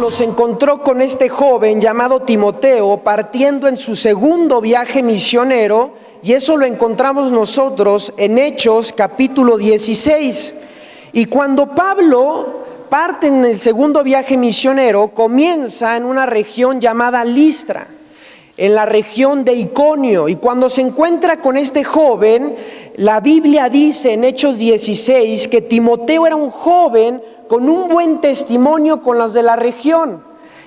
Pablo se encontró con este joven llamado Timoteo partiendo en su segundo viaje misionero, y eso lo encontramos nosotros en Hechos capítulo 16. Y cuando Pablo parte en el segundo viaje misionero, comienza en una región llamada Listra, en la región de Iconio, y cuando se encuentra con este joven, la Biblia dice en Hechos 16 que Timoteo era un joven con un buen testimonio con los de la región.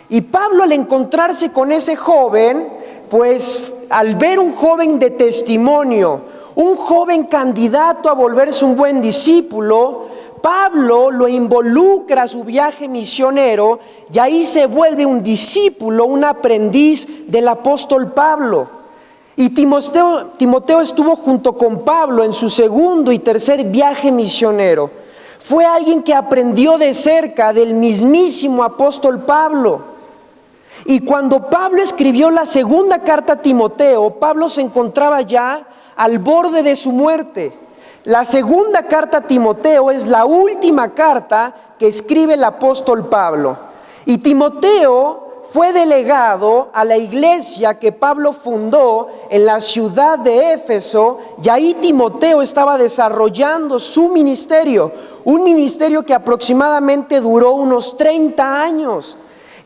Y Pablo, al encontrarse con ese joven, pues al ver un joven de testimonio, un joven candidato a volverse un buen discípulo, Pablo lo involucra a su viaje misionero y ahí se vuelve un discípulo, un aprendiz del apóstol Pablo. Y Timoteo estuvo junto con Pablo en su segundo y tercer viaje misionero. Fue alguien que aprendió de cerca del mismísimo apóstol Pablo. Y cuando Pablo escribió la segunda carta a Timoteo, Pablo se encontraba ya al borde de su muerte. La segunda carta a Timoteo es la última carta que escribe el apóstol Pablo. Y Timoteo fue delegado a la iglesia que Pablo fundó en la ciudad de Éfeso, y ahí Timoteo estaba desarrollando su ministerio, un ministerio que aproximadamente duró unos 30 años.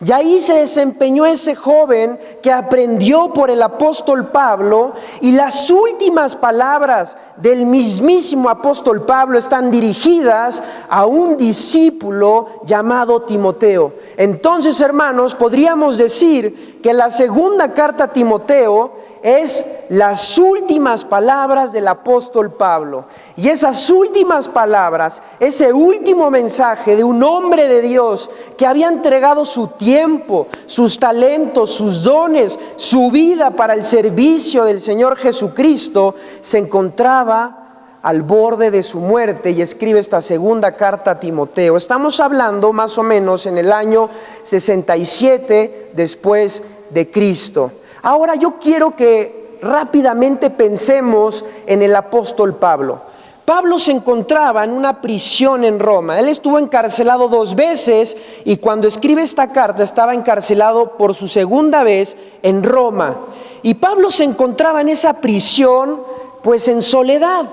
Y ahí se desempeñó ese joven que aprendió por el apóstol Pablo, y las últimas palabras del mismísimo apóstol Pablo están dirigidas a un discípulo llamado Timoteo. Entonces, hermanos, podríamos decir que la segunda carta a Timoteo es las últimas palabras del apóstol Pablo. Y esas últimas palabras, ese último mensaje de un hombre de Dios que había entregado su tiempo, sus talentos, sus dones, su vida para el servicio del Señor Jesucristo, se encontraba al borde de su muerte y escribe esta segunda carta a Timoteo. Estamos hablando más o menos en el año 67 después de Cristo. Ahora yo quiero que rápidamente pensemos en el apóstol Pablo. Pablo se encontraba en una prisión en Roma. Él estuvo encarcelado 2 veces, y cuando escribe esta carta estaba encarcelado por su segunda vez en Roma. Y Pablo se encontraba en esa prisión pues en soledad.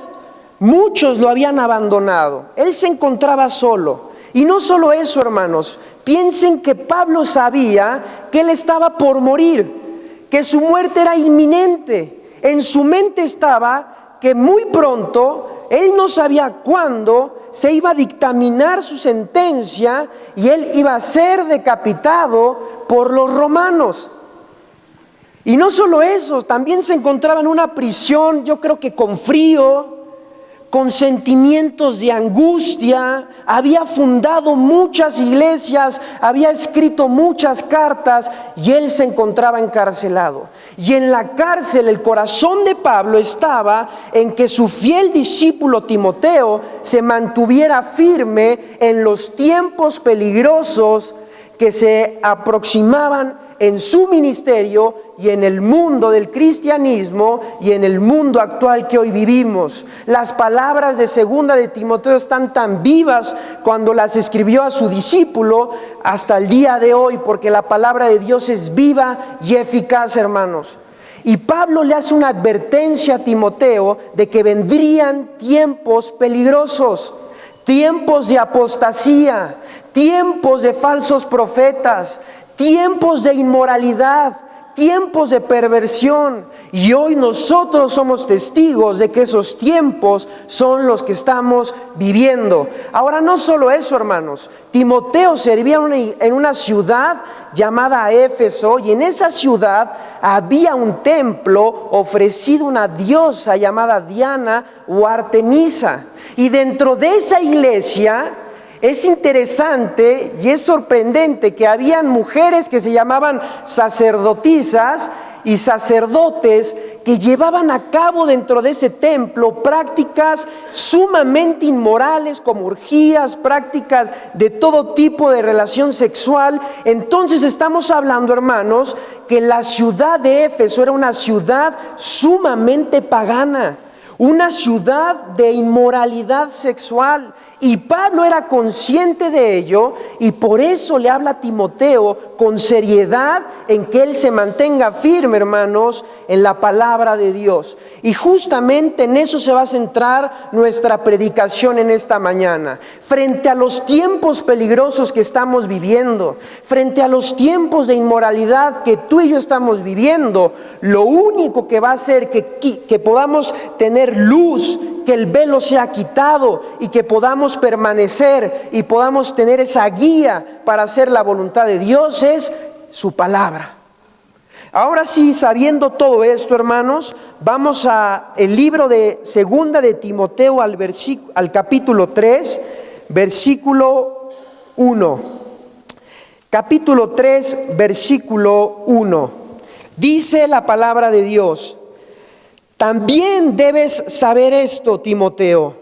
Muchos lo habían abandonado. Él se encontraba solo. Y no solo eso, hermanos, piensen que Pablo sabía que él estaba por morir, que su muerte era inminente. En su mente estaba que muy pronto, él no sabía cuándo, se iba a dictaminar su sentencia y él iba a ser decapitado por los romanos. Y no solo eso, también se encontraba en una prisión, yo creo que con frío, con sentimientos de angustia. Había fundado muchas iglesias, había escrito muchas cartas, y él se encontraba encarcelado. Y en la cárcel el corazón de Pablo estaba en que su fiel discípulo Timoteo se mantuviera firme en los tiempos peligrosos que se aproximaban en su ministerio y en el mundo del cristianismo y en el mundo actual que hoy vivimos. Las palabras de segunda de Timoteo están tan vivas cuando las escribió a su discípulo hasta el día de hoy, porque la palabra de Dios es viva y eficaz, hermanos. Y Pablo le hace una advertencia a Timoteo de que vendrían tiempos peligrosos, tiempos de apostasía, tiempos de falsos profetas, tiempos de inmoralidad, tiempos de perversión. Y hoy nosotros somos testigos de que esos tiempos son los que estamos viviendo. Ahora, no solo eso, hermanos. Timoteo servía en una ciudad llamada Éfeso, y en esa ciudad había un templo ofrecido a una diosa llamada Diana o Artemisa. Y dentro de esa iglesia es interesante y es sorprendente que habían mujeres que se llamaban sacerdotisas y sacerdotes que llevaban a cabo dentro de ese templo prácticas sumamente inmorales, como orgías, prácticas de todo tipo de relación sexual. Entonces estamos hablando, hermanos, que la ciudad de Éfeso era una ciudad sumamente pagana, una ciudad de inmoralidad sexual. Y Pablo era consciente de ello y por eso le habla a Timoteo con seriedad en que él se mantenga firme, hermanos, en la palabra de Dios. Y justamente en eso se va a centrar nuestra predicación en esta mañana. Frente a los tiempos peligrosos que estamos viviendo, frente a los tiempos de inmoralidad que tú y yo estamos viviendo, lo único que va a hacer que podamos tener luz, que el velo sea quitado y que podamos permanecer y podamos tener esa guía para hacer la voluntad de Dios es su palabra. Ahora sí, sabiendo todo esto, hermanos, vamos a el libro de Segunda de Timoteo al capítulo 3, versículo 1. Capítulo 3, versículo 1. Dice la palabra de Dios: también debes saber esto, Timoteo.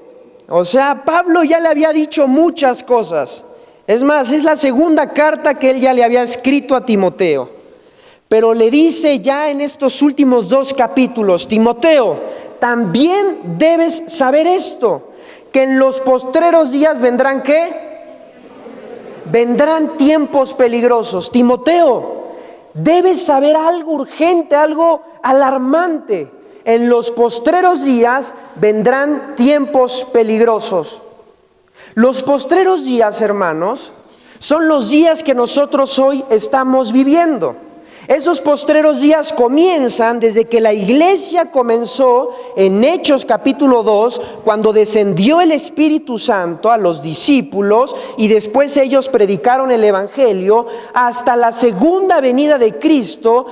O sea, Pablo ya le había dicho muchas cosas. Es más, es la segunda carta que él ya le había escrito a Timoteo. Pero le dice ya en estos últimos 2 capítulos: Timoteo, también debes saber esto, que en los postreros días vendrán ¿qué? Vendrán tiempos peligrosos. Timoteo, debes saber algo urgente, algo alarmante. En los postreros días vendrán tiempos peligrosos. Los postreros días, hermanos, son los días que nosotros hoy estamos viviendo. Esos postreros días comienzan desde que la iglesia comenzó en Hechos capítulo 2, cuando descendió el Espíritu Santo a los discípulos y después ellos predicaron el Evangelio, hasta la segunda venida de Cristo,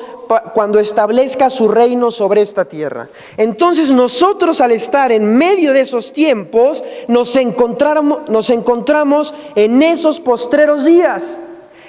cuando establezca su reino sobre esta tierra. Entonces nosotros, al estar en medio de esos tiempos, nos encontramos en esos postreros días.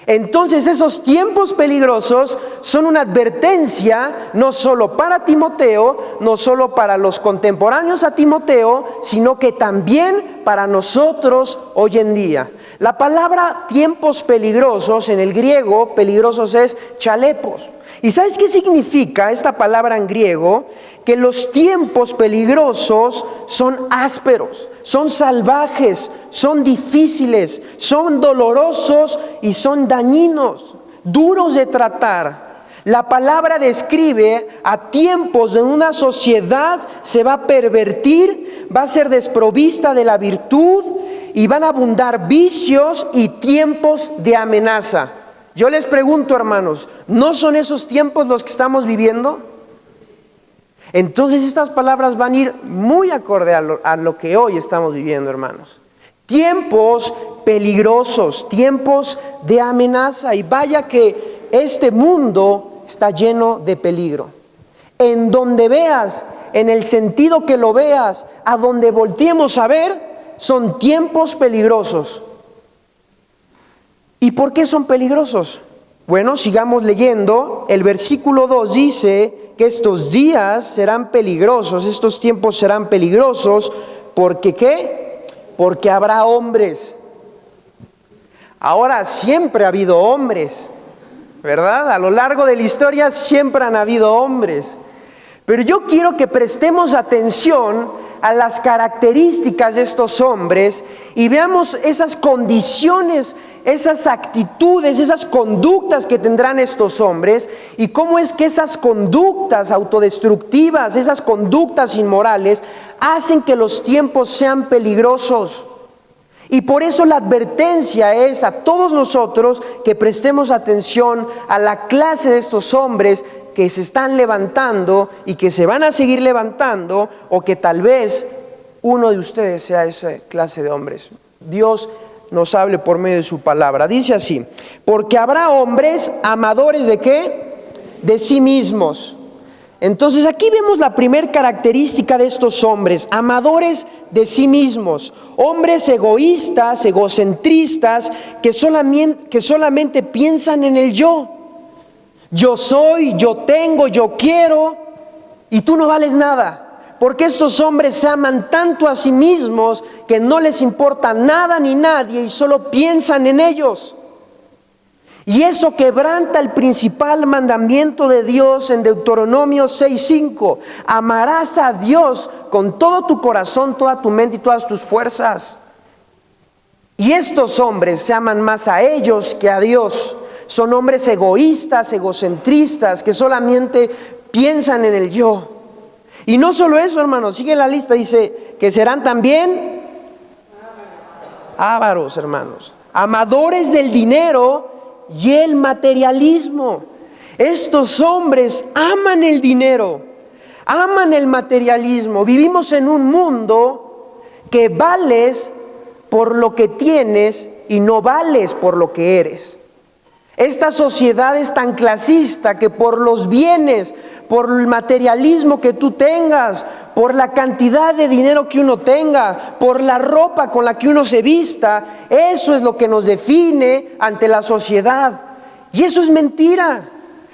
Entonces esos tiempos peligrosos son una advertencia no solo para Timoteo, no solo para los contemporáneos a Timoteo, sino que también para nosotros hoy en día. La palabra tiempos peligrosos en el griego, peligrosos, es chalepos. ¿Y sabes qué significa esta palabra en griego? Que los tiempos peligrosos son ásperos, son salvajes, son difíciles, son dolorosos y son dañinos, duros de tratar. La palabra describe a tiempos de una sociedad se va a pervertir, va a ser desprovista de la virtud y van a abundar vicios y tiempos de amenaza. Yo les pregunto, hermanos, ¿no son esos tiempos los que estamos viviendo? Entonces estas palabras van a ir muy acorde a lo que hoy estamos viviendo, hermanos. Tiempos peligrosos, tiempos de amenaza. Y vaya que este mundo está lleno de peligro. En donde veas, en el sentido que lo veas, a donde volteemos a ver, son tiempos peligrosos. ¿Y por qué son peligrosos? Bueno, sigamos leyendo. El versículo 2 dice que estos días serán peligrosos, estos tiempos serán peligrosos, porque ¿qué? Porque habrá hombres. Ahora, siempre ha habido hombres, ¿verdad? A lo largo de la historia siempre han habido hombres. Pero yo quiero que prestemos atención a las características de estos hombres y veamos esas condiciones, esas actitudes, esas conductas que tendrán estos hombres y cómo es que esas conductas autodestructivas, esas conductas inmorales hacen que los tiempos sean peligrosos. Y por eso la advertencia es a todos nosotros que prestemos atención a la clase de estos hombres que se están levantando y que se van a seguir levantando, o que tal vez uno de ustedes sea esa clase de hombres. Dios nos hable por medio de su palabra. Dice así: porque habrá hombres amadores ¿de qué? De sí mismos. Entonces aquí vemos la primera característica de estos hombres: amadores de sí mismos, hombres egoístas, egocentristas, que solamente piensan en el yo. Yo soy, yo tengo, yo quiero, y tú no vales nada. Porque estos hombres se aman tanto a sí mismos que no les importa nada ni nadie y solo piensan en ellos. Y eso quebranta el principal mandamiento de Dios en Deuteronomio 6:5. Amarás a Dios con todo tu corazón, toda tu mente y todas tus fuerzas. Y estos hombres se aman más a ellos que a Dios. Son hombres egoístas, egocentristas, que solamente piensan en el yo. Y no solo eso, hermanos, sigue la lista, dice que serán también ávaros, hermanos, amadores del dinero y el materialismo. Estos hombres aman el dinero, aman el materialismo. Vivimos en un mundo que vales por lo que tienes y no vales por lo que eres. Esta sociedad es tan clasista que por los bienes, por el materialismo que tú tengas, por la cantidad de dinero que uno tenga, por la ropa con la que uno se vista, eso es lo que nos define ante la sociedad. Y eso es mentira,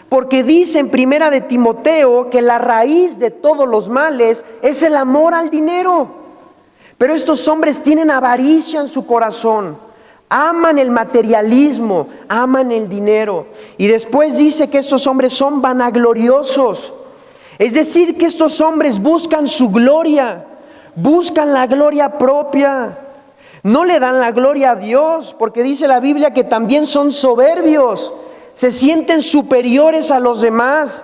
porque dice en Primera de Timoteo que la raíz de todos los males es el amor al dinero. Pero estos hombres tienen avaricia en su corazón. Aman el materialismo, aman el dinero. Y después dice que estos hombres son vanagloriosos. Es decir, que estos hombres buscan su gloria, buscan la gloria propia. No le dan la gloria a Dios, porque dice la Biblia que también son soberbios. Se sienten superiores a los demás,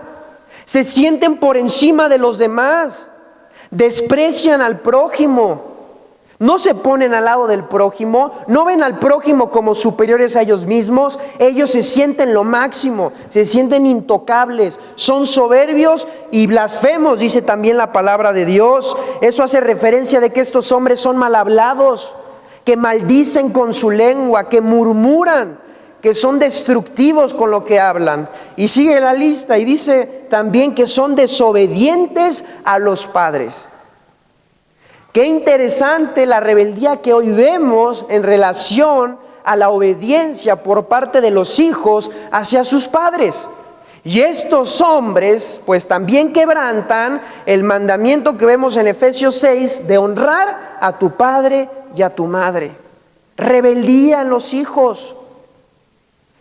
se sienten por encima de los demás, desprecian al prójimo. No se ponen al lado del prójimo, no ven al prójimo como superiores a ellos mismos. Ellos se sienten lo máximo, se sienten intocables, son soberbios y blasfemos, dice también la palabra de Dios. Eso hace referencia de que estos hombres son mal hablados, que maldicen con su lengua, que murmuran, que son destructivos con lo que hablan. Y sigue la lista y dice también que son desobedientes a los padres. Qué interesante la rebeldía que hoy vemos en relación a la obediencia por parte de los hijos hacia sus padres. Y estos hombres pues también quebrantan el mandamiento que vemos en Efesios 6 de honrar a tu padre y a tu madre. Rebeldía en los hijos.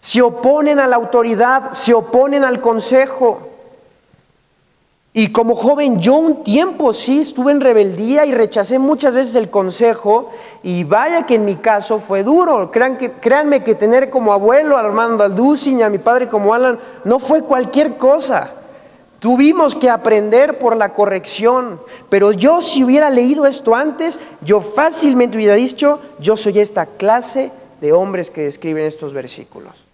Se oponen a la autoridad, se oponen al consejo. Y como joven yo un tiempo sí estuve en rebeldía y rechacé muchas veces el consejo, y vaya que en mi caso fue duro. Créanme que tener como abuelo a Armando Alducin y a mi padre como Alan no fue cualquier cosa. Tuvimos que aprender por la corrección, pero yo si hubiera leído esto antes, yo fácilmente hubiera dicho, yo soy esta clase de hombres que describen estos versículos.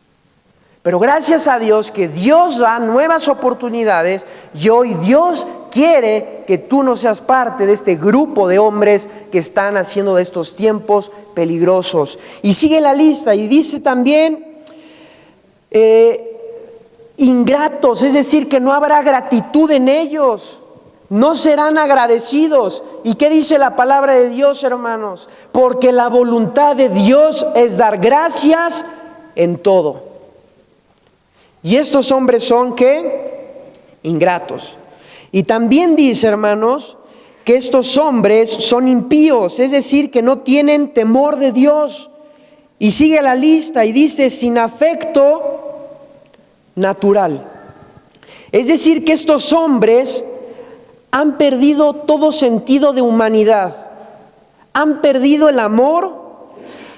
Pero gracias a Dios que Dios da nuevas oportunidades y hoy Dios quiere que tú no seas parte de este grupo de hombres que están haciendo de estos tiempos peligrosos. Y sigue la lista y dice también ingratos, es decir, que no habrá gratitud en ellos, no serán agradecidos. ¿Y qué dice la palabra de Dios, hermanos? Porque la voluntad de Dios es dar gracias en todo. Y estos hombres son, ¿qué? Ingratos. Y también dice, hermanos, que estos hombres son impíos, es decir, que no tienen temor de Dios. Y sigue la lista y dice, sin afecto natural. Es decir, que estos hombres han perdido todo sentido de humanidad. Han perdido el amor,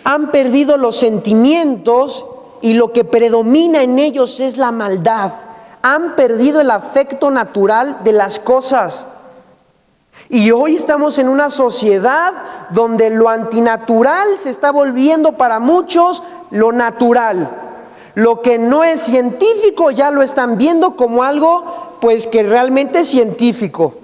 han perdido los sentimientos, y lo que predomina en ellos es la maldad. Han perdido el afecto natural de las cosas. Y hoy estamos en una sociedad donde lo antinatural se está volviendo para muchos lo natural. Lo que no es científico ya lo están viendo como algo pues que realmente es científico.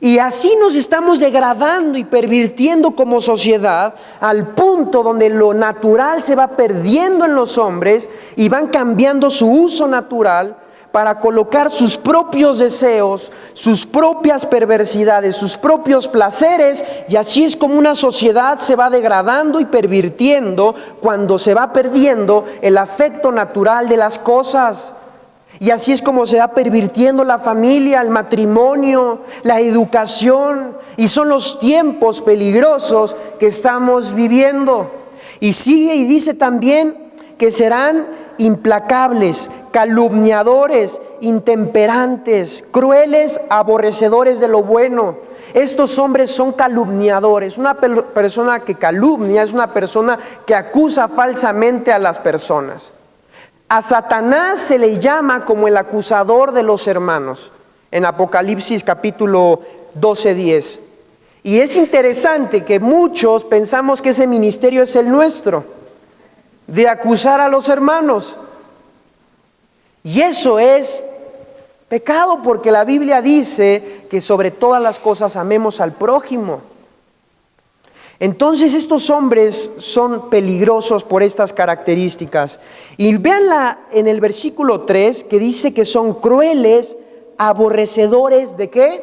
Y así nos estamos degradando y pervirtiendo como sociedad al punto donde lo natural se va perdiendo en los hombres y van cambiando su uso natural para colocar sus propios deseos, sus propias perversidades, sus propios placeres, y así es como una sociedad se va degradando y pervirtiendo cuando se va perdiendo el afecto natural de las cosas. Y así es como se va pervirtiendo la familia, el matrimonio, la educación. Y son los tiempos peligrosos que estamos viviendo. Y sigue y dice también que serán implacables, calumniadores, intemperantes, crueles, aborrecedores de lo bueno. Estos hombres son calumniadores. Una persona que calumnia es una persona que acusa falsamente a las personas. A Satanás se le llama como el acusador de los hermanos, en Apocalipsis capítulo 12:10. Y es interesante que muchos pensamos que ese ministerio es el nuestro, de acusar a los hermanos. Y eso es pecado, porque la Biblia dice que sobre todas las cosas amemos al prójimo. Entonces estos hombres son peligrosos por estas características. Y véanla en el versículo 3, que dice que son crueles, aborrecedores ¿de qué?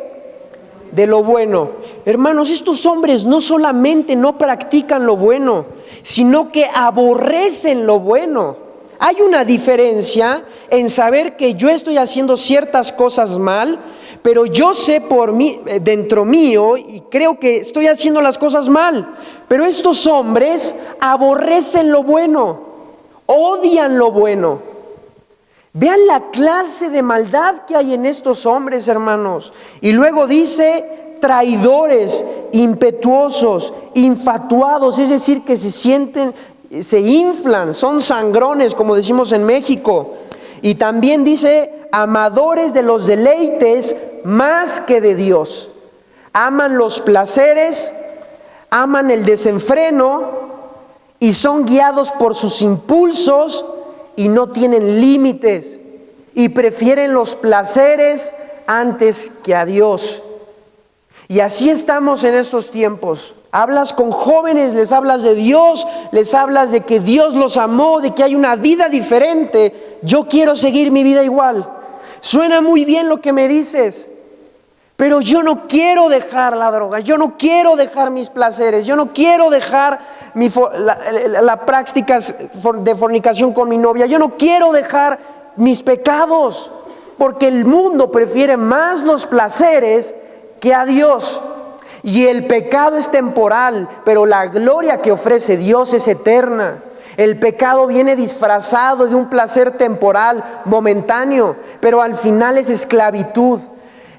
De lo bueno. Hermanos, estos hombres no solamente no practican lo bueno, sino que aborrecen lo bueno. Hay una diferencia en saber que yo estoy haciendo ciertas cosas mal, pero yo sé por mí, dentro mío, y creo que estoy haciendo las cosas mal. Pero estos hombres aborrecen lo bueno, odian lo bueno. Vean la clase de maldad que hay en estos hombres, hermanos. Y luego dice traidores, impetuosos, infatuados, es decir, que se inflan, son sangrones, como decimos en México. Y también dice amadores de los deleites más que de Dios. Aman los placeres, aman el desenfreno y son guiados por sus impulsos y no tienen límites y prefieren los placeres antes que a Dios. Y así estamos en estos tiempos. Hablas con jóvenes, les hablas de Dios, les hablas de que Dios los amó, de que hay una vida diferente. Yo quiero seguir mi vida igual. Suena muy bien lo que me dices, pero yo no quiero dejar la droga, yo no quiero dejar mis placeres, yo no quiero dejar la práctica de fornicación con mi novia, yo no quiero dejar mis pecados, porque el mundo prefiere más los placeres que a Dios. Y el pecado es temporal, pero la gloria que ofrece Dios es eterna. El pecado viene disfrazado de un placer temporal, momentáneo, pero al final es esclavitud.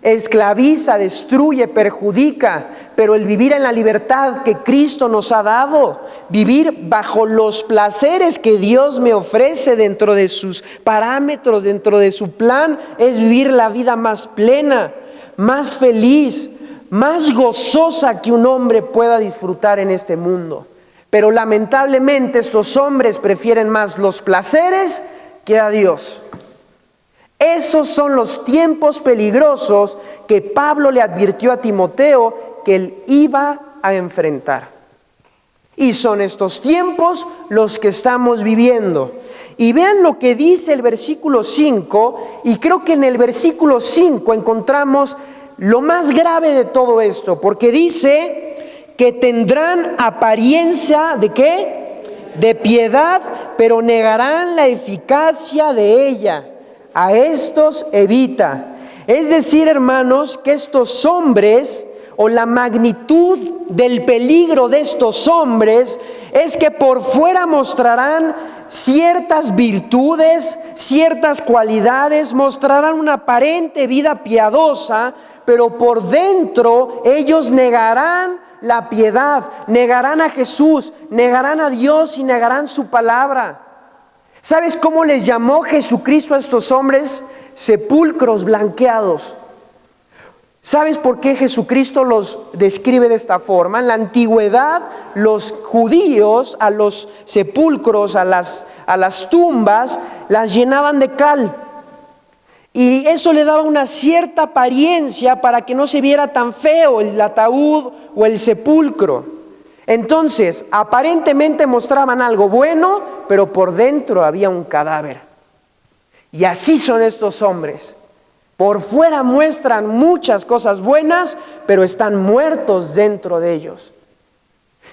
Esclaviza, destruye, perjudica, pero el vivir en la libertad que Cristo nos ha dado, vivir bajo los placeres que Dios me ofrece dentro de sus parámetros, dentro de su plan, es vivir la vida más plena, más feliz, más gozosa que un hombre pueda disfrutar en este mundo. Pero lamentablemente estos hombres prefieren más los placeres que a Dios. Esos son los tiempos peligrosos que Pablo le advirtió a Timoteo que él iba a enfrentar. Y son estos tiempos los que estamos viviendo. Y vean lo que dice el versículo 5, y creo que en el versículo 5 encontramos lo más grave de todo esto, porque dice que tendrán apariencia ¿de qué? De piedad, pero negarán la eficacia de ella. A estos evita. Es decir, hermanos, que estos hombres, o la magnitud del peligro de estos hombres, es que por fuera mostrarán ciertas virtudes, ciertas cualidades, mostrarán una aparente vida piadosa, pero por dentro ellos negarán la piedad, negarán a Jesús, negarán a Dios y negarán su palabra. ¿Sabes cómo les llamó Jesucristo a estos hombres? Sepulcros blanqueados. ¿Sabes por qué Jesucristo los describe de esta forma? En la antigüedad, los judíos a los sepulcros, a las tumbas, las llenaban de cal. Y eso le daba una cierta apariencia para que no se viera tan feo el ataúd o el sepulcro. Entonces, aparentemente mostraban algo bueno, pero por dentro había un cadáver. Y así son estos hombres. Por fuera muestran muchas cosas buenas, pero están muertos dentro de ellos.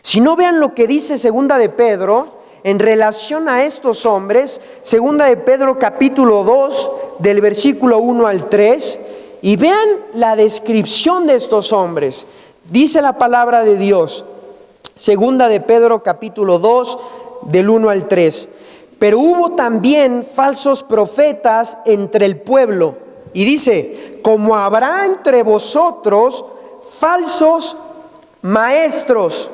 Si no, vean lo que dice Segunda de Pedro en relación a estos hombres. Segunda de Pedro capítulo 2, del versículo 1 al 3. Y vean la descripción de estos hombres. Dice la palabra de Dios. Segunda de Pedro capítulo 2 del 1 al 3. Pero hubo también falsos profetas entre el pueblo. Y dice, como habrá entre vosotros falsos maestros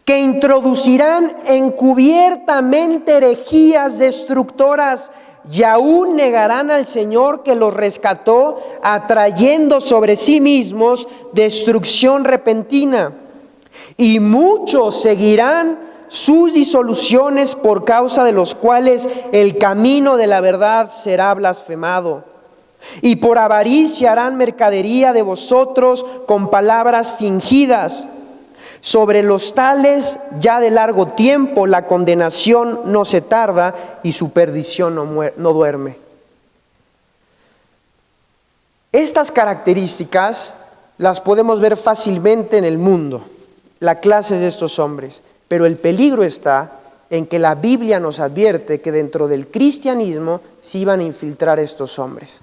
que introducirán encubiertamente herejías destructoras y aún negarán al Señor que los rescató, atrayendo sobre sí mismos destrucción repentina. Y muchos seguirán sus disoluciones, por causa de los cuales el camino de la verdad será blasfemado. Y por avaricia harán mercadería de vosotros con palabras fingidas. Sobre los tales ya de largo tiempo la condenación no se tarda y su perdición no duerme. Estas características las podemos ver fácilmente en el mundo, la clase de estos hombres, pero el peligro está en que la Biblia nos advierte que dentro del cristianismo se iban a infiltrar estos hombres,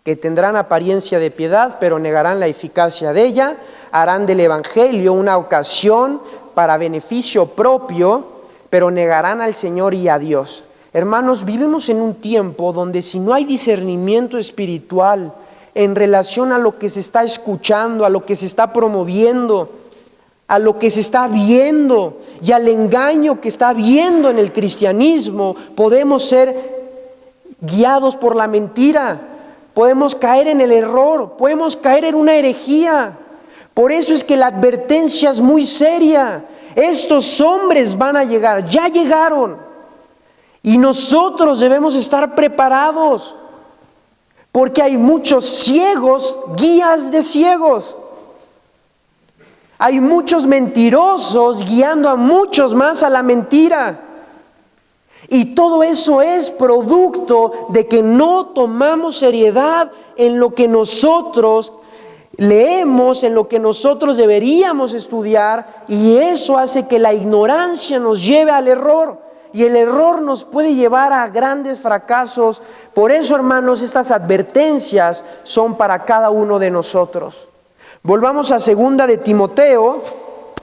que tendrán apariencia de piedad, pero negarán la eficacia de ella, harán del evangelio una ocasión para beneficio propio, pero negarán al Señor y a Dios. Hermanos, vivimos en un tiempo donde si no hay discernimiento espiritual en relación a lo que se está escuchando, a lo que se está promoviendo, a lo que se está viendo y al engaño que está habiendo en el cristianismo, podemos ser guiados por la mentira. Podemos caer en el error, podemos caer en una herejía. Por eso es que la advertencia es muy seria. Estos hombres van a llegar, ya llegaron. Y nosotros debemos estar preparados, porque hay muchos ciegos, guías de ciegos. Hay muchos mentirosos guiando a muchos más a la mentira. Y todo eso es producto de que no tomamos seriedad en lo que nosotros leemos, en lo que nosotros deberíamos estudiar, y eso hace que la ignorancia nos lleve al error, y el error nos puede llevar a grandes fracasos. Por eso, hermanos, estas advertencias son para cada uno de nosotros. Volvamos a 2 de Timoteo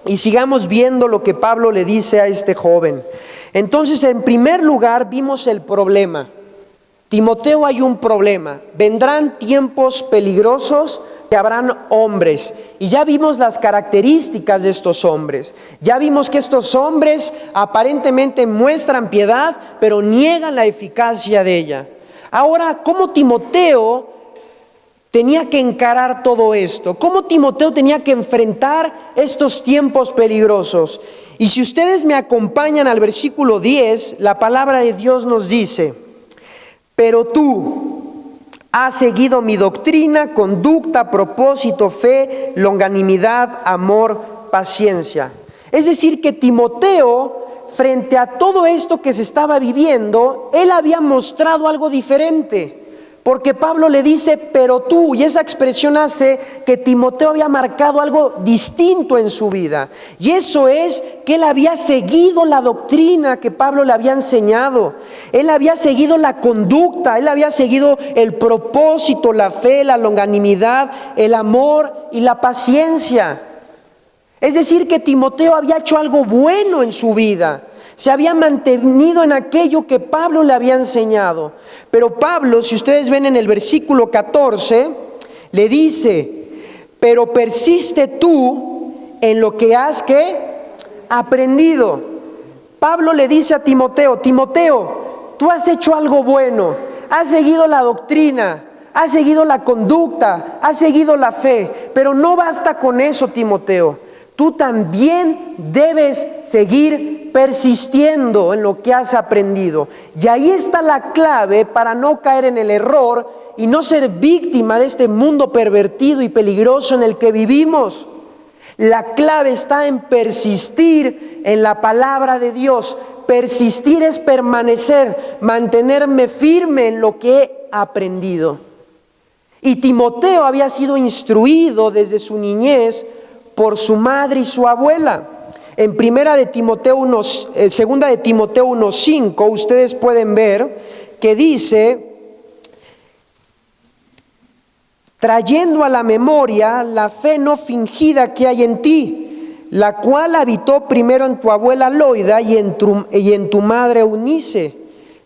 y sigamos viendo lo que Pablo le dice a este joven. Entonces, en primer lugar, vimos el problema. Timoteo, hay un problema. Vendrán tiempos peligrosos, que habrán hombres. Y ya vimos las características de estos hombres. Ya vimos que estos hombres aparentemente muestran piedad, pero niegan la eficacia de ella. Ahora, ¿cómo Timoteo tenía que encarar todo esto? ¿Cómo Timoteo tenía que enfrentar estos tiempos peligrosos? Y si ustedes me acompañan al versículo 10, la palabra de Dios nos dice: pero tú has seguido mi doctrina, conducta, propósito, fe, longanimidad, amor, paciencia. Es decir, que Timoteo, frente a todo esto que se estaba viviendo, él había mostrado algo diferente. Porque Pablo le dice, pero tú, y esa expresión hace que Timoteo había marcado algo distinto en su vida. Y eso es que él había seguido la doctrina que Pablo le había enseñado. Él había seguido la conducta, él había seguido el propósito, la fe, la longanimidad, el amor y la paciencia. Es decir, que Timoteo había hecho algo bueno en su vida. Se había mantenido en aquello que Pablo le había enseñado. Pero Pablo, si ustedes ven en el versículo 14, le dice: pero persiste tú en lo que has aprendido. Pablo le dice a Timoteo: Timoteo, tú has hecho algo bueno, has seguido la doctrina, has seguido la conducta, has seguido la fe, pero no basta con eso, Timoteo. Tú también debes seguir persistiendo en lo que has aprendido. Y ahí está la clave para no caer en el error y no ser víctima de este mundo pervertido y peligroso en el que vivimos. La clave está en persistir en la palabra de Dios. Persistir es permanecer, mantenerme firme en lo que he aprendido. Y Timoteo había sido instruido desde su niñez por su madre y su abuela. En 2 de Timoteo 1:5, ustedes pueden ver que dice: trayendo a la memoria la fe no fingida que hay en ti, la cual habitó primero en tu abuela Loida y en tu madre Eunice,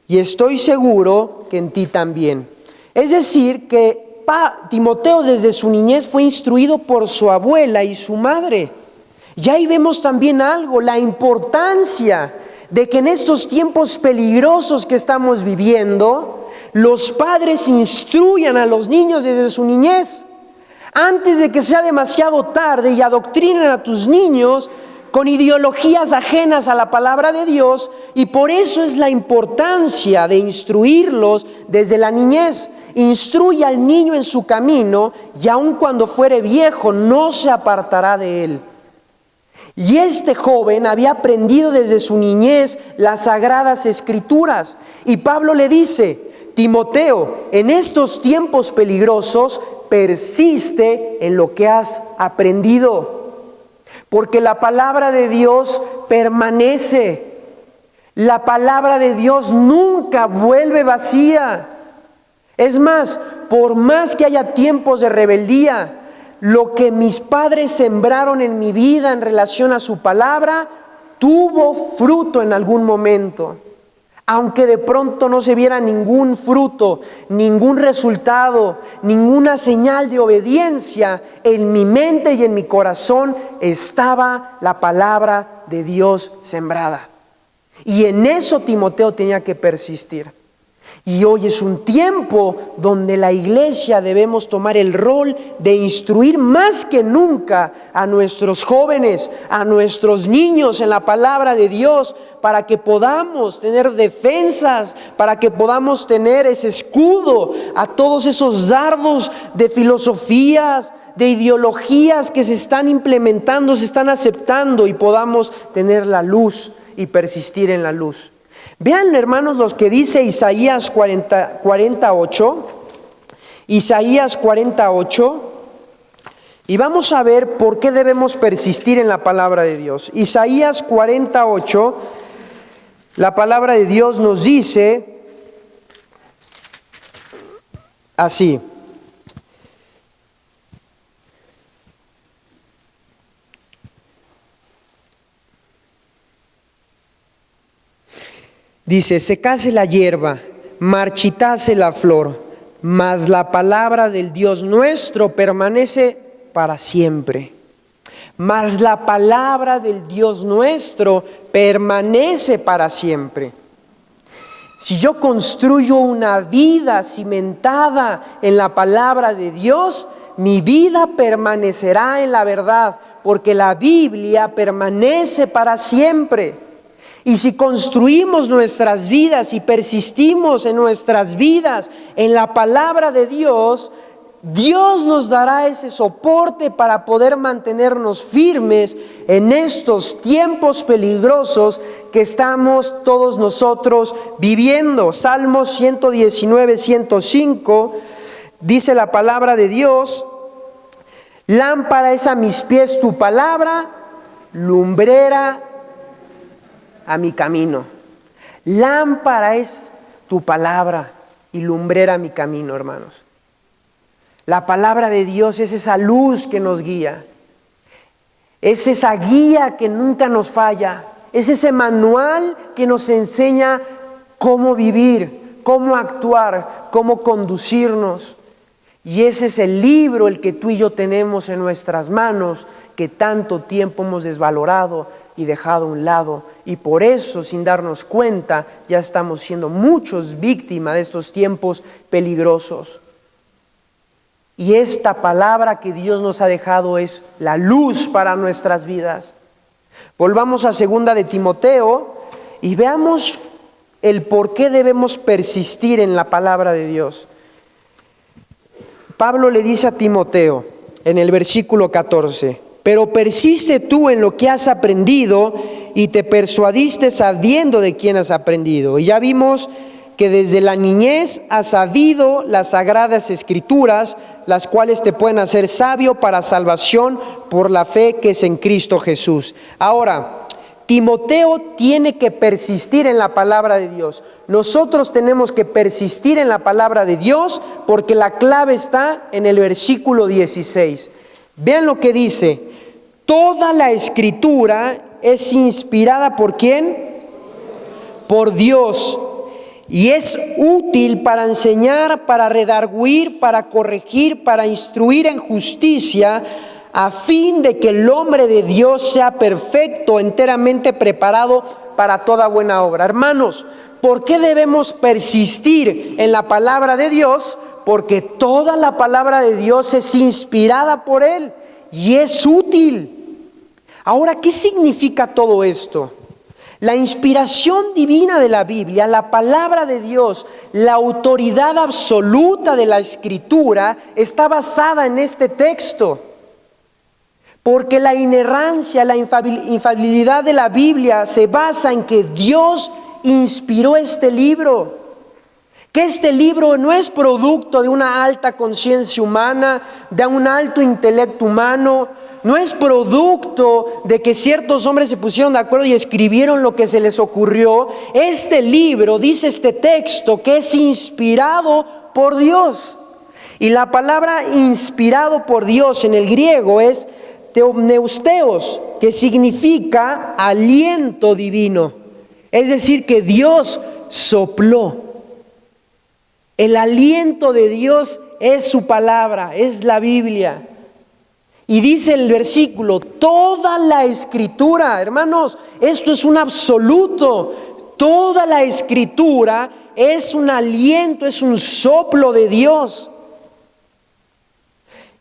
y estoy seguro que en ti también. Es decir, que Timoteo desde su niñez fue instruido por su abuela y su madre. Y ahí vemos también algo, la importancia de que en estos tiempos peligrosos que estamos viviendo, los padres instruyan a los niños desde su niñez, antes de que sea demasiado tarde, y adoctrinen a tus niños con ideologías ajenas a la palabra de Dios. Y por eso es la importancia de instruirlos desde la niñez. Instruye al niño en su camino, y aun cuando fuere viejo no se apartará de él. Y este joven había aprendido desde su niñez las sagradas escrituras. Y Pablo le dice: Timoteo, en estos tiempos peligrosos, persiste en lo que has aprendido, porque la palabra de Dios permanece. La palabra de Dios nunca vuelve vacía. Es más, por más que haya tiempos de rebeldía, lo que mis padres sembraron en mi vida en relación a su palabra tuvo fruto en algún momento. Aunque de pronto no se viera ningún fruto, ningún resultado, ninguna señal de obediencia, en mi mente y en mi corazón estaba la palabra de Dios sembrada. Y en eso Timoteo tenía que persistir. Y hoy es un tiempo donde la iglesia debemos tomar el rol de instruir más que nunca a nuestros jóvenes, a nuestros niños en la palabra de Dios, para que podamos tener defensas, para que podamos tener ese escudo a todos esos dardos de filosofías, de ideologías que se están implementando, se están aceptando, y podamos tener la luz y persistir en la luz. Vean, hermanos, lo que dice Isaías 48, Isaías 48, y vamos a ver por qué debemos persistir en la palabra de Dios. Isaías 48, la palabra de Dios nos dice así: dice: secase la hierba, marchitase la flor, mas la palabra del Dios nuestro permanece para siempre. Mas la palabra del Dios nuestro permanece para siempre. Si yo construyo una vida cimentada en la palabra de Dios, mi vida permanecerá en la verdad, porque la Biblia permanece para siempre. Y si construimos nuestras vidas y persistimos en nuestras vidas en la palabra de Dios, Dios nos dará ese soporte para poder mantenernos firmes en estos tiempos peligrosos que estamos todos nosotros viviendo. Salmos 119, 105, dice la palabra de Dios: lámpara es a mis pies tu palabra, lumbrera a mi camino. Lámpara es tu palabra y lumbrera a mi camino, hermanos. La palabra de Dios es esa luz que nos guía, es esa guía que nunca nos falla, es ese manual que nos enseña cómo vivir, cómo actuar, cómo conducirnos. Y ese es el libro el que tú y yo tenemos en nuestras manos, que tanto tiempo hemos desvalorado y dejado a un lado, y por eso, sin darnos cuenta, ya estamos siendo muchos víctimas de estos tiempos peligrosos. Y esta palabra que Dios nos ha dejado es la luz para nuestras vidas. Volvamos a 2 de Timoteo y veamos el por qué debemos persistir en la palabra de Dios. Pablo le dice a Timoteo en el versículo 14: pero persiste tú en lo que has aprendido y te persuadiste sabiendo de quién has aprendido. Y ya vimos que desde la niñez has sabido las sagradas escrituras, las cuales te pueden hacer sabio para salvación por la fe que es en Cristo Jesús. Ahora, Timoteo tiene que persistir en la palabra de Dios. Nosotros tenemos que persistir en la palabra de Dios, porque la clave está en el versículo 16. Vean lo que dice: toda la escritura es inspirada ¿por quién? Por Dios, y es útil para enseñar, para redarguir, para corregir, para instruir en justicia, a fin de que el hombre de Dios sea perfecto, enteramente preparado para toda buena obra. Hermanos, ¿por qué debemos persistir en la palabra de Dios? Porque toda la palabra de Dios es inspirada por Él y es útil. Ahora, ¿qué significa todo esto? La inspiración divina de la Biblia, la palabra de Dios, la autoridad absoluta de la Escritura está basada en este texto. Porque la inerrancia, la infalibilidad de la Biblia se basa en que Dios inspiró este libro. Que este libro no es producto de una alta conciencia humana, de un alto intelecto humano, no es producto de que ciertos hombres se pusieron de acuerdo y escribieron lo que se les ocurrió. Este libro, dice este texto, que es inspirado por Dios. Y la palabra inspirado por Dios en el griego es theopneusteos, que significa aliento divino. Es decir, que Dios sopló. El aliento de Dios es su palabra, es la Biblia. Y dice el versículo, toda la Escritura, hermanos, esto es un absoluto. Toda la Escritura es un aliento, es un soplo de Dios.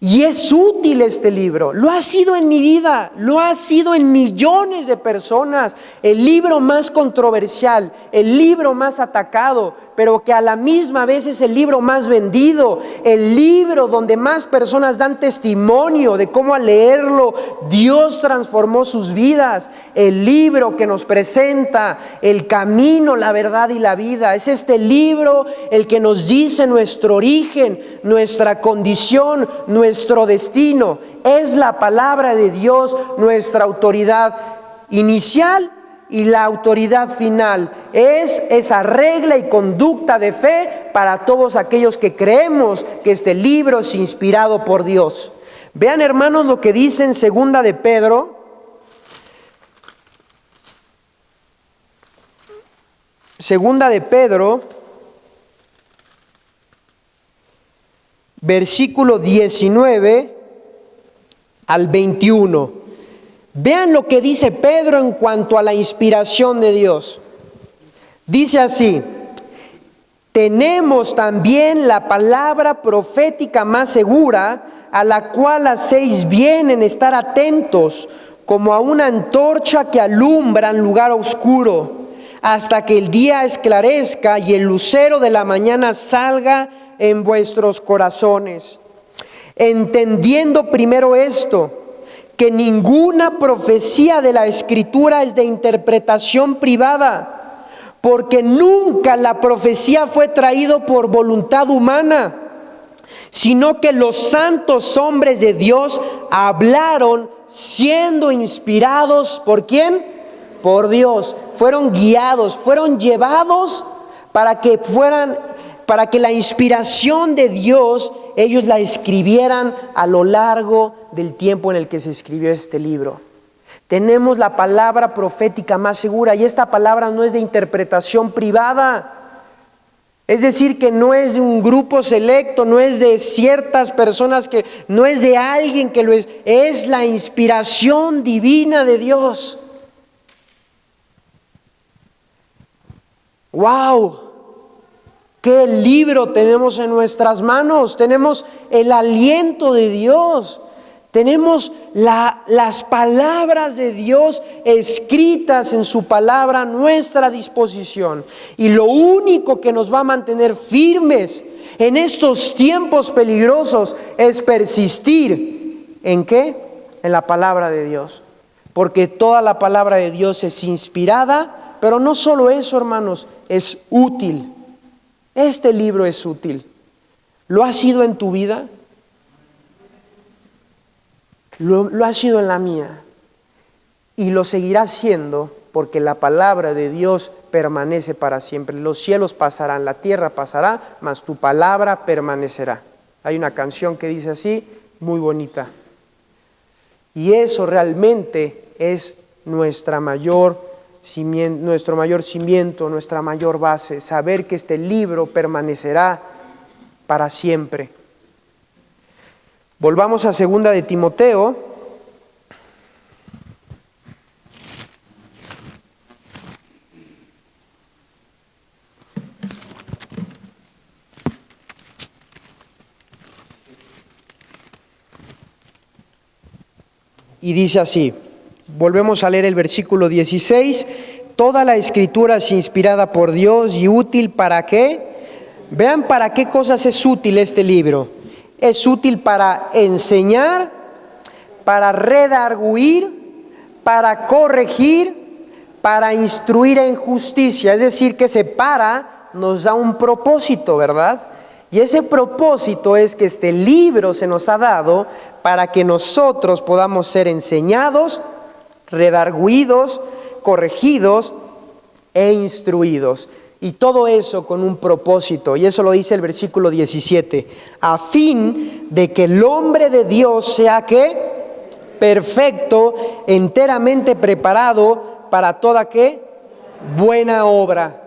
Y es útil este libro, lo ha sido en mi vida, lo ha sido en millones de personas. El libro más controversial, el libro más atacado, pero que a la misma vez es el libro más vendido. El libro donde más personas dan testimonio de cómo al leerlo Dios transformó sus vidas. El libro que nos presenta el camino, la verdad y la vida. Es este libro el que nos dice nuestro origen, nuestra condición, nuestro destino. Es la palabra de Dios nuestra autoridad inicial y la autoridad final. Es esa regla y conducta de fe para todos aquellos que creemos que este libro es inspirado por Dios. Vean, hermanos, lo que dice en segunda de Pedro. Segunda de Pedro, versículo 19 al 21. Vean lo que dice Pedro en cuanto a la inspiración de Dios. Dice así: tenemos también la palabra profética más segura, a la cual hacéis bien en estar atentos, como a una antorcha que alumbra en lugar oscuro, hasta que el día esclarezca y el lucero de la mañana salga en vuestros corazones. Entendiendo primero esto, que ninguna profecía de la Escritura es de interpretación privada, porque nunca la profecía fue traído por voluntad humana, sino que los santos hombres de Dios hablaron siendo inspirados ¿por quién? Por Dios. Fueron guiados, fueron llevados para que la inspiración de Dios ellos la escribieran a lo largo del tiempo en el que se escribió este libro. Tenemos la palabra profética más segura, y esta palabra no es de interpretación privada. Es decir, que no es de un grupo selecto, no es de ciertas personas, no es de alguien que lo es la inspiración divina de Dios. ¡Wow! ¿Qué libro tenemos en nuestras manos? Tenemos el aliento de Dios. Tenemos las palabras de Dios escritas en su palabra a nuestra disposición. Y lo único que nos va a mantener firmes en estos tiempos peligrosos es persistir. ¿En qué? En la palabra de Dios. Porque toda la palabra de Dios es inspirada, pero no solo eso, hermanos, es útil. Este libro es útil. ¿Lo ha sido en tu vida? Lo ha sido en la mía. Y lo seguirá siendo, porque la palabra de Dios permanece para siempre. Los cielos pasarán, la tierra pasará, mas tu palabra permanecerá. Hay una canción que dice así, muy bonita. Y eso realmente es nuestra mayor nuestro mayor cimiento, nuestra mayor base, saber que este libro permanecerá para siempre. Volvamos a 2 de Timoteo. Y dice así, volvemos a leer el versículo 16, toda la escritura es inspirada por Dios y útil ¿para qué? Vean para qué cosas es útil este libro. Es útil para enseñar, para redarguir, para corregir, para instruir en justicia. Es decir, que nos da un propósito, ¿verdad? Y ese propósito es que este libro se nos ha dado para que nosotros podamos ser enseñados, redarguidos, corregidos e instruidos. Y todo eso con un propósito, y eso lo dice el versículo 17, a fin de que el hombre de Dios sea ¿qué? Perfecto, enteramente preparado para toda ¿qué? Buena obra.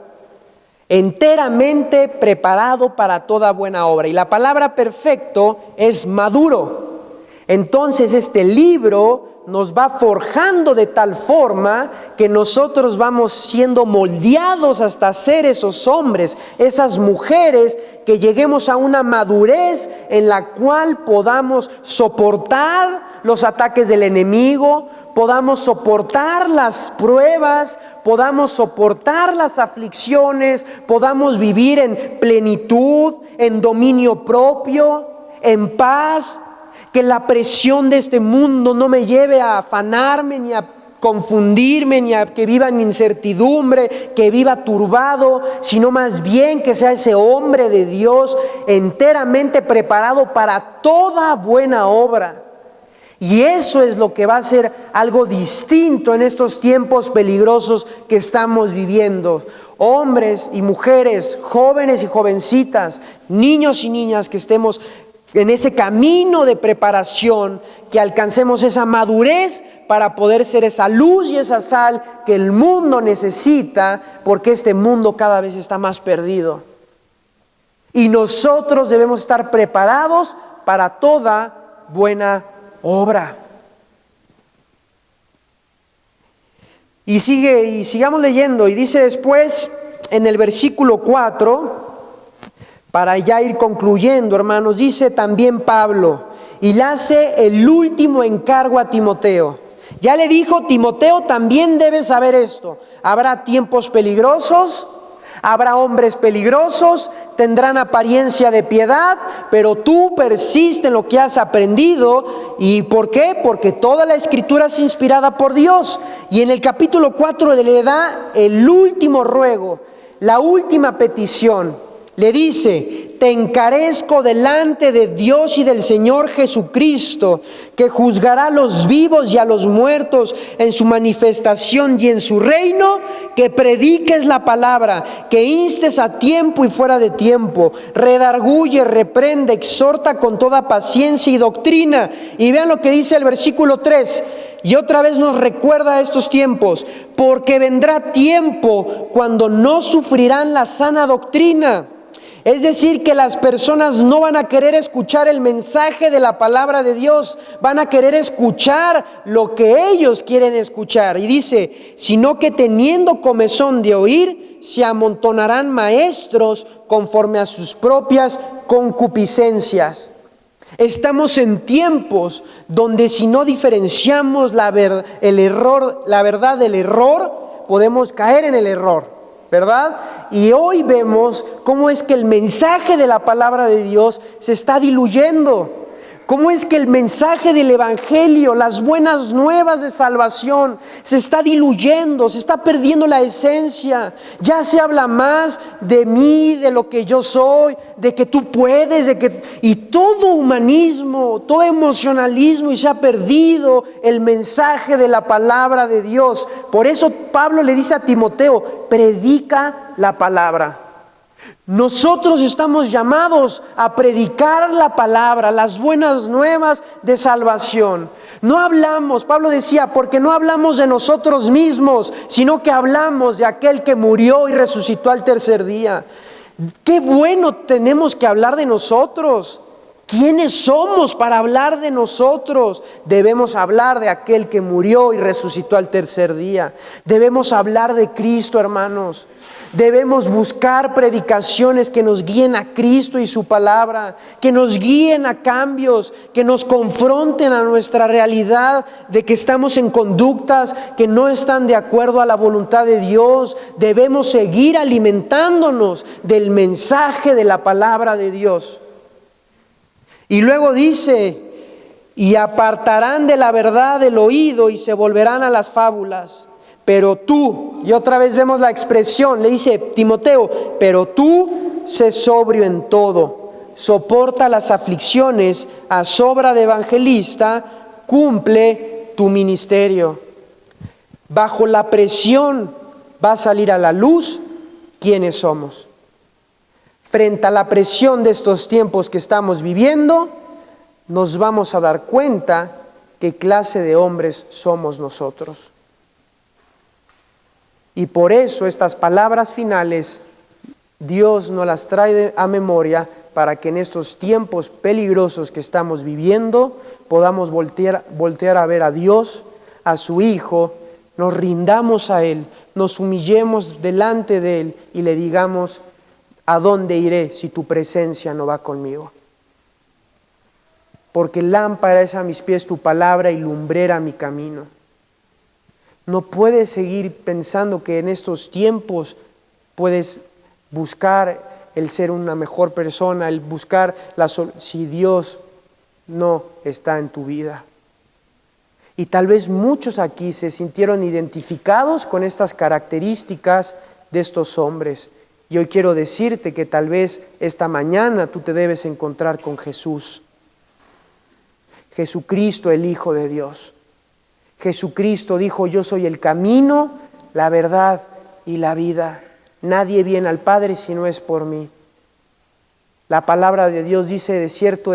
Enteramente preparado para toda buena obra. Y la palabra perfecto es maduro. Entonces este libro nos va forjando de tal forma que nosotros vamos siendo moldeados hasta ser esos hombres, esas mujeres, que lleguemos a una madurez en la cual podamos soportar los ataques del enemigo, podamos soportar las pruebas, podamos soportar las aflicciones, podamos vivir en plenitud, en dominio propio, en paz. Que la presión de este mundo no me lleve a afanarme, ni a confundirme, ni a que viva en incertidumbre, que viva turbado, sino más bien que sea ese hombre de Dios enteramente preparado para toda buena obra. Y eso es lo que va a ser algo distinto en estos tiempos peligrosos que estamos viviendo. Hombres y mujeres, jóvenes y jovencitas, niños y niñas, que estemos en ese camino de preparación, que alcancemos esa madurez para poder ser esa luz y esa sal que el mundo necesita, porque este mundo cada vez está más perdido. Y nosotros debemos estar preparados para toda buena obra. Y sigamos leyendo, y dice después en el versículo 4, para ya ir concluyendo, hermanos, dice también Pablo, y le hace el último encargo a Timoteo. Ya le dijo, Timoteo, también debes saber esto. Habrá tiempos peligrosos, habrá hombres peligrosos, tendrán apariencia de piedad, pero tú persiste en lo que has aprendido. ¿Y por qué? Porque toda la escritura es inspirada por Dios. Y en el capítulo 4 le da el último ruego, la última petición. Le dice, te encarezco delante de Dios y del Señor Jesucristo, que juzgará a los vivos y a los muertos en su manifestación y en su reino, que prediques la palabra, que instes a tiempo y fuera de tiempo, redarguye, reprende, exhorta con toda paciencia y doctrina. Y vean lo que dice el versículo 3. Y otra vez nos recuerda estos tiempos, porque vendrá tiempo cuando no sufrirán la sana doctrina. Es decir, que las personas no van a querer escuchar el mensaje de la palabra de Dios, van a querer escuchar lo que ellos quieren escuchar. Y dice, sino que teniendo comezón de oír, se amontonarán maestros conforme a sus propias concupiscencias. Estamos en tiempos donde si no diferenciamos la verdad del error, podemos caer en el error. ¿Verdad? Y hoy vemos cómo es que el mensaje de la palabra de Dios se está diluyendo. Cómo es que el mensaje del evangelio, las buenas nuevas de salvación, se está diluyendo, se está perdiendo la esencia. Ya se habla más de mí, de lo que yo soy, de que tú puedes, y todo humanismo, todo emocionalismo, y se ha perdido el mensaje de la palabra de Dios. Por eso Pablo le dice a Timoteo, predica la palabra. Nosotros estamos llamados a predicar la palabra, las buenas nuevas de salvación. No hablamos, Pablo decía, porque no hablamos de nosotros mismos, sino que hablamos de aquel que murió y resucitó al tercer día. Qué bueno tenemos que hablar de nosotros. ¿Quiénes somos para hablar de nosotros? Debemos hablar de aquel que murió y resucitó al tercer día. Debemos hablar de Cristo, hermanos. Debemos buscar predicaciones que nos guíen a Cristo y su palabra, que nos guíen a cambios, que nos confronten a nuestra realidad de que estamos en conductas que no están de acuerdo a la voluntad de Dios. Debemos seguir alimentándonos del mensaje de la palabra de Dios. Y luego dice, y apartarán de la verdad el oído y se volverán a las fábulas. Pero tú, y otra vez vemos la expresión, le dice Timoteo, pero tú sé sobrio en todo, soporta las aflicciones, a sobra de evangelista, cumple tu ministerio. Bajo la presión va a salir a la luz quiénes somos. Frente a la presión de estos tiempos que estamos viviendo, nos vamos a dar cuenta qué clase de hombres somos nosotros. Y por eso estas palabras finales, Dios nos las trae a memoria para que en estos tiempos peligrosos que estamos viviendo podamos voltear a ver a Dios, a su Hijo, nos rindamos a Él, nos humillemos delante de Él y le digamos, ¿a dónde iré si tu presencia no va conmigo? Porque lámpara es a mis pies tu palabra y lumbrera mi camino. No puedes seguir pensando que en estos tiempos puedes buscar el ser una mejor persona, el buscar si Dios no está en tu vida. Y tal vez muchos aquí se sintieron identificados con estas características de estos hombres. Y hoy quiero decirte que tal vez esta mañana tú te debes encontrar con Jesús. Jesucristo, el Hijo de Dios. Jesucristo dijo, yo soy el camino, la verdad y la vida. Nadie viene al Padre si no es por mí. La palabra de Dios dice, de cierto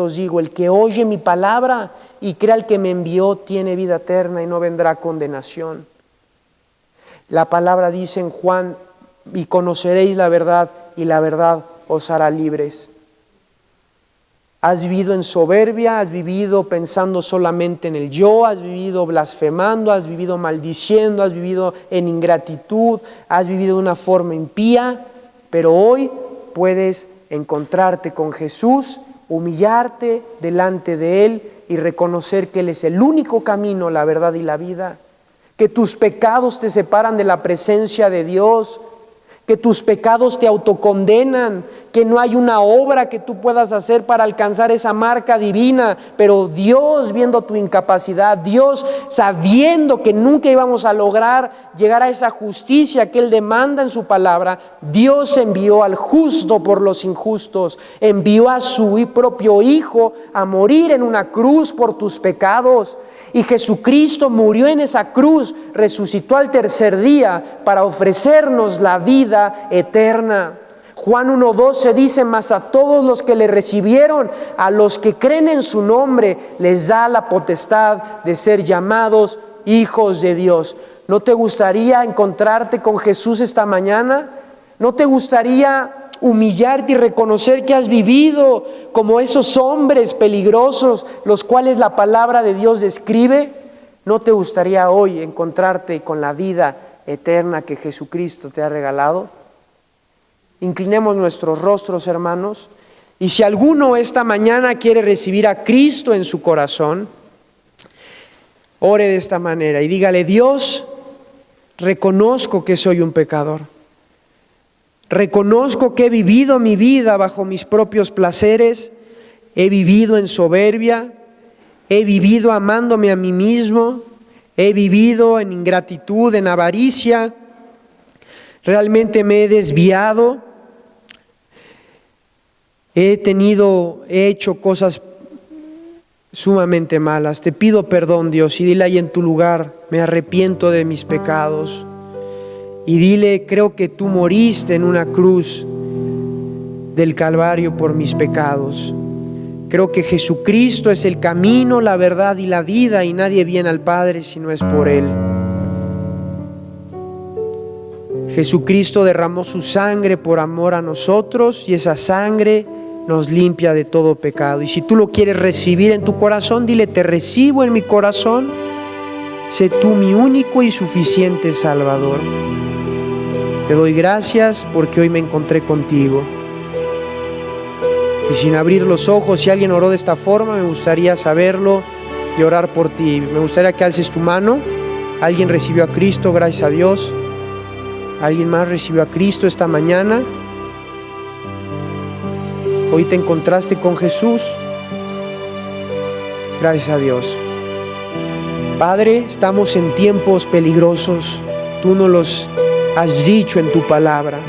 os digo, el que oye mi palabra y crea al que me envió tiene vida eterna y no vendrá condenación. La palabra dice en Juan, y conoceréis la verdad y la verdad os hará libres. Has vivido en soberbia, has vivido pensando solamente en el yo, has vivido blasfemando, has vivido maldiciendo, has vivido en ingratitud, has vivido de una forma impía, pero hoy puedes encontrarte con Jesús, humillarte delante de Él y reconocer que Él es el único camino, la verdad y la vida, que tus pecados te separan de la presencia de Dios, que tus pecados te autocondenan, que no hay una obra que tú puedas hacer para alcanzar esa marca divina, pero Dios viendo tu incapacidad, Dios sabiendo que nunca íbamos a lograr llegar a esa justicia que Él demanda en su palabra, Dios envió al justo por los injustos, envió a su propio Hijo a morir en una cruz por tus pecados. Y Jesucristo murió en esa cruz, resucitó al tercer día para ofrecernos la vida eterna. Juan 1:12 dice, mas a todos los que le recibieron, a los que creen en su nombre, les da la potestad de ser llamados hijos de Dios. ¿No te gustaría encontrarte con Jesús esta mañana? ¿No te gustaría humillarte y reconocer que has vivido como esos hombres peligrosos, los cuales la palabra de Dios describe? ¿No te gustaría hoy encontrarte con la vida eterna que Jesucristo te ha regalado? Inclinemos nuestros rostros, hermanos, y si alguno esta mañana quiere recibir a Cristo en su corazón, ore de esta manera y dígale, Dios, reconozco que soy un pecador. Reconozco que he vivido mi vida bajo mis propios placeres, he vivido en soberbia, he vivido amándome a mí mismo, he vivido en ingratitud, en avaricia, realmente me he desviado, he hecho cosas sumamente malas. Te pido perdón, Dios, y dile ahí en tu lugar, me arrepiento de mis pecados. Y dile, creo que tú moriste en una cruz del Calvario por mis pecados. Creo que Jesucristo es el camino, la verdad y la vida, y nadie viene al Padre si no es por Él. Jesucristo derramó su sangre por amor a nosotros, y esa sangre nos limpia de todo pecado. Y si tú lo quieres recibir en tu corazón, dile: te recibo en mi corazón, sé tú mi único y suficiente Salvador. Te doy gracias porque hoy me encontré contigo. Y sin abrir los ojos, si alguien oró de esta forma, me gustaría saberlo y orar por ti. Me gustaría que alces tu mano. ¿Alguien recibió a Cristo? Gracias a Dios. ¿Alguien más recibió a Cristo esta mañana? Hoy te encontraste con Jesús. Gracias a Dios. Padre, estamos en tiempos peligrosos. Tú nos los has dicho en tu palabra.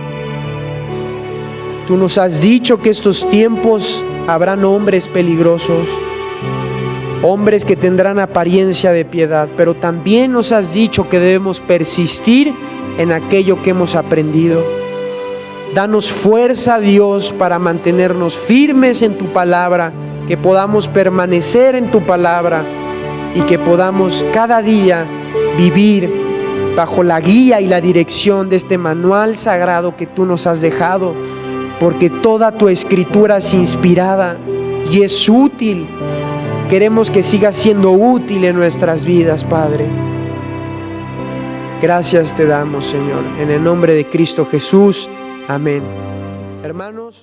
Tú nos has dicho que estos tiempos habrán hombres peligrosos, hombres que tendrán apariencia de piedad, pero también nos has dicho que debemos persistir en aquello que hemos aprendido. Danos fuerza, Dios, para mantenernos firmes en tu palabra, que podamos permanecer en tu palabra y que podamos cada día vivir bajo la guía y la dirección de este manual sagrado que tú nos has dejado, porque toda tu escritura es inspirada y es útil. Queremos que siga siendo útil en nuestras vidas, Padre. Gracias te damos, Señor, en el nombre de Cristo Jesús. Amén. Hermanos.